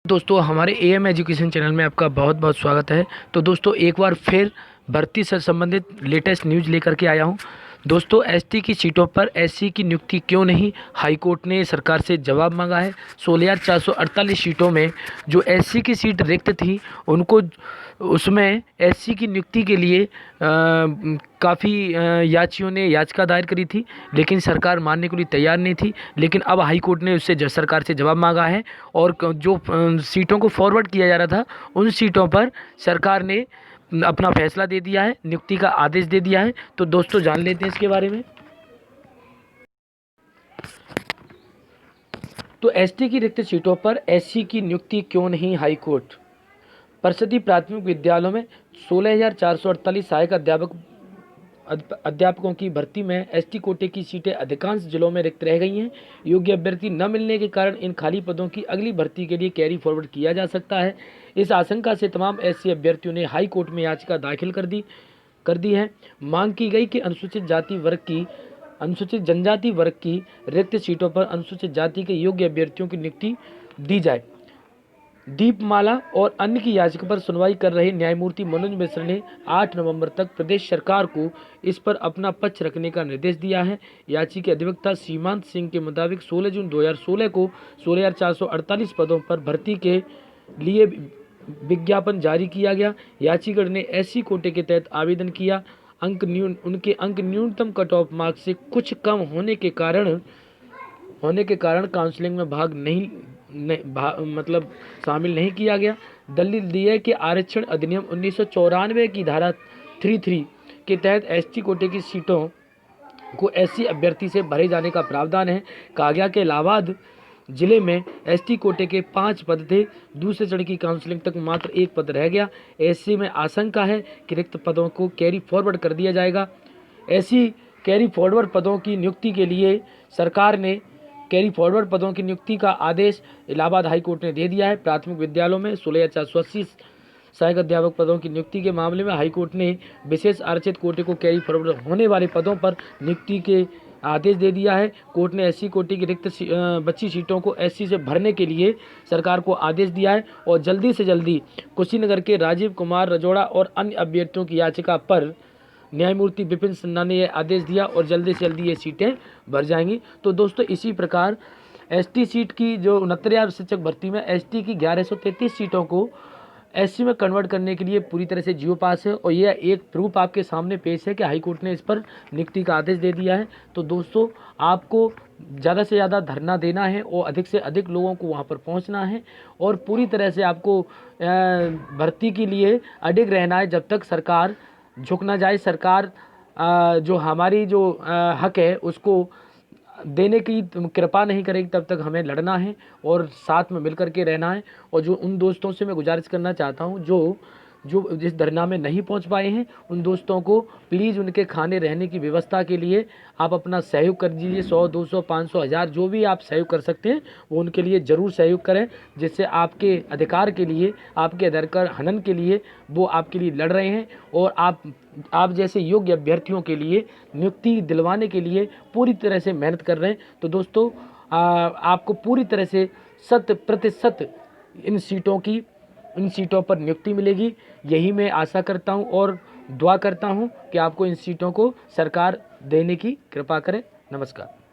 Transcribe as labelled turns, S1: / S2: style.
S1: दोस्तों हमारे am education channel में आपका बहुत बहुत स्वागत है। तो दोस्तों एक बार फिर भर्ती से संबंधित लेटेस्ट न्यूज़ लेकर के आया हूं। दोस्तों एसटी की सीटों पर एससी की नियुक्ति क्यों नहीं, हाई कोर्ट ने सरकार से जवाब मांगा है। 16,448 सीटों में जो एससी की सीट रिक्त थी उनको उसमें एससी की नियुक्ति के लिए काफ़ी याचियों ने याचिका दायर करी थी, लेकिन सरकार मानने के लिए तैयार नहीं थी। लेकिन अब हाई कोर्ट ने उससे सरकार से जवाब मांगा है और जो सीटों को फॉरवर्ड किया जा रहा था उन सीटों पर सरकार ने अपना फैसला दे दिया है, नियुक्ति का आदेश दे दिया है। तो दोस्तों जान लेते हैं इसके बारे में। तो एसटी की रिक्त सीटों पर एससी की नियुक्ति क्यों नहीं, हाई कोर्ट। परिषदीय प्राथमिक विद्यालयों में 16,448 सहायक अध्यापकों की भर्ती में एसटी कोटे की सीटें अधिकांश जिलों में रिक्त रह गई हैं। योग्य अभ्यर्थी न मिलने के कारण इन खाली पदों की अगली भर्ती के लिए कैरी फॉरवर्ड किया जा सकता है। इस आशंका से तमाम एससी अभ्यर्थियों ने हाई कोर्ट में याचिका दाखिल कर दी है। मांग की गई कि अनुसूचित जनजाति वर्ग की रिक्त सीटों पर अनुसूचित जाति के योग्य अभ्यर्थियों की नियुक्ति दी जाए। दीपमाला और अन्य की याचिका पर सुनवाई कर रहे न्यायमूर्ति मनोज मिश्र ने 8 नवंबर तक प्रदेश सरकार को इस पर अपना पक्ष रखने का निर्देश दिया है। याचिका अधिवक्ता सीमांत सिंह के मुताबिक 16 जून 2016 को 16,448 पदों पर भर्ती के लिए विज्ञापन जारी किया गया। याचिका ने एससी कोटे के तहत आवेदन किया। उनके अंक न्यूनतम कट ऑफ मार्क्स से कुछ कम होने के कारण काउंसलिंग में शामिल नहीं किया गया। दलील दी है कि आरक्षण अधिनियम 1994 की धारा 33 के तहत एसटी कोटे की सीटों को एससी अभ्यर्थी से भरे जाने का प्रावधान है। कहा गया कि इलाहाबाद जिले में एसटी कोटे के 5 पद थे। दूसरे चरण की काउंसलिंग तक मात्र 1 पद रह गया। ऐसे में आशंका है कि रिक्त पदों को कैरी फॉरवर्ड कर दिया जाएगा। ऐसी कैरी फॉरवर्ड पदों की नियुक्ति के लिए सरकार ने कैरी फॉरवर्ड पदों की नियुक्ति का आदेश इलाहाबाद हाई कोर्ट ने दे दिया है। प्राथमिक विद्यालयों में 16,480 सहायक अध्यापक पदों की नियुक्ति के मामले में हाई कोर्ट ने विशेष आरक्षित कोटे को कैरी फॉरवर्ड होने वाले पदों पर नियुक्ति के आदेश दे दिया है। कोर्ट ने एससी कोटे की रिक्त बची सीटों को एससी से भरने के लिए सरकार को आदेश दिया है और जल्दी से जल्दी कुशीनगर के राजीव कुमार रजोड़ा और अन्य अभ्यर्थियों की याचिका पर न्यायमूर्ति विपिन सिन्हा ने यह आदेश दिया और जल्दी से जल्दी ये सीटें भर जाएंगी। तो दोस्तों इसी प्रकार एसटी सीट की जो 69,000 शिक्षक भर्ती में एसटी की 1133 सीटों को एससी में कन्वर्ट करने के लिए पूरी तरह से जियो पास है और यह एक प्रूफ आपके सामने पेश है कि हाई कोर्ट ने इस पर नियुक्ति का आदेश दे दिया है। तो दोस्तों आपको ज़्यादा से ज़्यादा धरना देना है और अधिक से अधिक लोगों को वहां पर पहुंचना है और पूरी तरह से आपको भर्ती के लिए अडिग रहना है जब तक सरकार झुक ना जाए। सरकार जो हमारी जो हक है उसको देने की कृपा नहीं करेगी तब तक हमें लड़ना है और साथ में मिलकर के रहना है। और जो उन दोस्तों से मैं गुजारिश करना चाहता हूं जो जिस धरना में नहीं पहुंच पाए हैं उन दोस्तों को प्लीज़ उनके खाने रहने की व्यवस्था के लिए आप अपना सहयोग कर दीजिए। 100, 200, 500, 1000 जो भी आप सहयोग कर सकते हैं वो उनके लिए ज़रूर सहयोग करें, जिससे आपके अधिकार के लिए, आपके अधिकार हनन के लिए वो आपके लिए लड़ रहे हैं और आप जैसे योग्य अभ्यर्थियों के लिए नियुक्ति दिलवाने के लिए पूरी तरह से मेहनत कर रहे हैं। तो दोस्तों आपको पूरी तरह से 100% इन सीटों पर नियुक्ति मिलेगी, यही मैं आशा करता हूं और दुआ करता हूं कि आपको इन सीटों को सरकार देने की कृपा करे। नमस्कार।